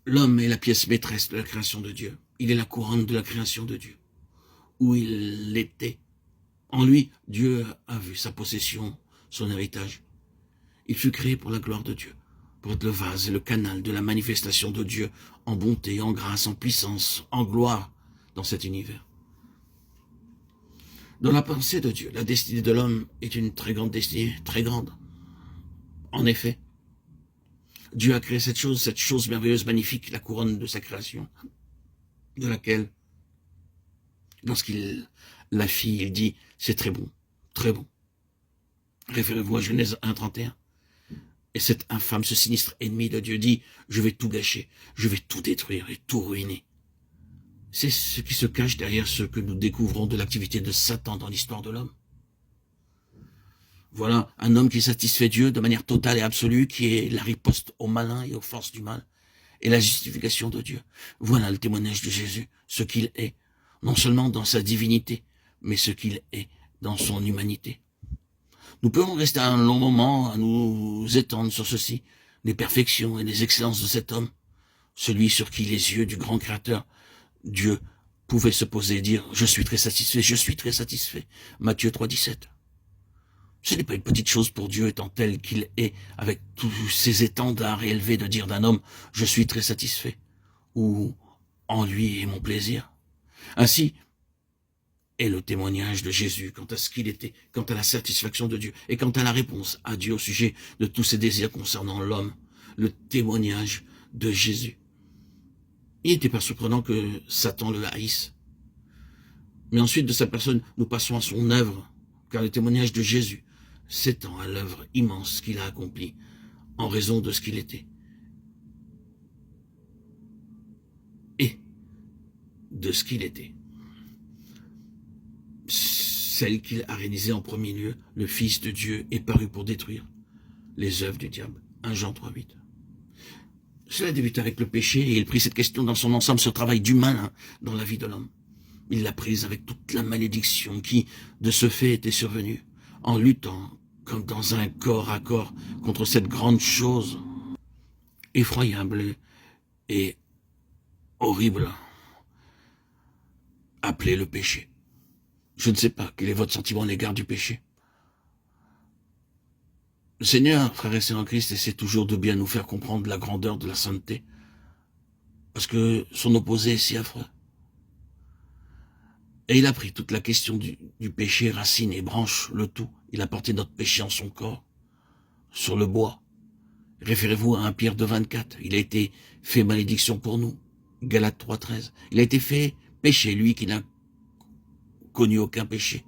L'homme est la pièce maîtresse de la création de Dieu. Il est la couronne de la création de Dieu. Où il était. En lui, Dieu a vu sa possession, son héritage. Il fut créé pour la gloire de Dieu, pour être le vase et le canal de la manifestation de Dieu en bonté, en grâce, en puissance, en gloire dans cet univers. Dans la pensée de Dieu, la destinée de l'homme est une très grande destinée, très grande. En effet, Dieu a créé cette chose merveilleuse, magnifique, la couronne de sa création, de laquelle, lorsqu'il la fit, il dit, c'est très bon, très bon. Référez-vous à Genèse 1:31. Et cet infâme, ce sinistre ennemi de Dieu dit, je vais tout gâcher, je vais tout détruire et tout ruiner. C'est ce qui se cache derrière ce que nous découvrons de l'activité de Satan dans l'histoire de l'homme. Voilà un homme qui satisfait Dieu de manière totale et absolue, qui est la riposte au malin et aux forces du mal, et la justification de Dieu. Voilà le témoignage de Jésus, ce qu'il est, non seulement dans sa divinité, mais ce qu'il est dans son humanité. Nous pouvons rester un long moment à nous étendre sur ceci, les perfections et les excellences de cet homme, celui sur qui les yeux du grand Créateur, Dieu, pouvaient se poser et dire « Je suis très satisfait, je suis très satisfait ». Matthieu 3,17. Ce n'est pas une petite chose pour Dieu étant tel qu'il est, avec tous ses étendards élevés, de dire d'un homme « Je suis très satisfait » ou « En lui est mon plaisir ». Ainsi est le témoignage de Jésus quant à ce qu'il était, quant à la satisfaction de Dieu et quant à la réponse à Dieu au sujet de tous ses désirs concernant l'homme, le témoignage de Jésus. Il n'était pas surprenant que Satan le haïsse. Mais ensuite de sa personne, nous passons à son œuvre, car le témoignage de Jésus s'étend à l'œuvre immense qu'il a accomplie en raison de ce qu'il était et de ce qu'il était. Celle qu'il a réalisée en premier lieu, le Fils de Dieu est paru pour détruire les œuvres du diable. 1 Jean 3,8. Cela débute avec le péché et il prit cette question dans son ensemble, ce travail du malin dans la vie de l'homme. Il l'a prise avec toute la malédiction qui, de ce fait, était survenue, en luttant comme dans un corps à corps contre cette grande chose effroyable et horrible appelée le péché. Je ne sais pas quel est votre sentiment à l'égard du péché. Le Seigneur, frères et sœurs en Christ, essaie toujours de bien nous faire comprendre la grandeur de la sainteté, parce que son opposé est si affreux. Et il a pris toute la question du péché, racine et branche, le tout. Il a porté notre péché en son corps, sur le bois. Référez-vous à 1 Pierre 2,24. Il a été fait malédiction pour nous. Galates 3,13. Il a été fait péché, lui qui n'a connu aucun péché.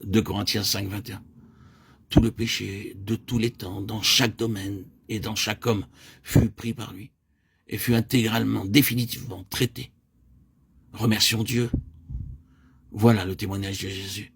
2 Corinthiens 5,21. Tout le péché de tous les temps, dans chaque domaine et dans chaque homme, fut pris par lui et fut intégralement, définitivement traité. Remercions Dieu. Voilà le témoignage de Jésus.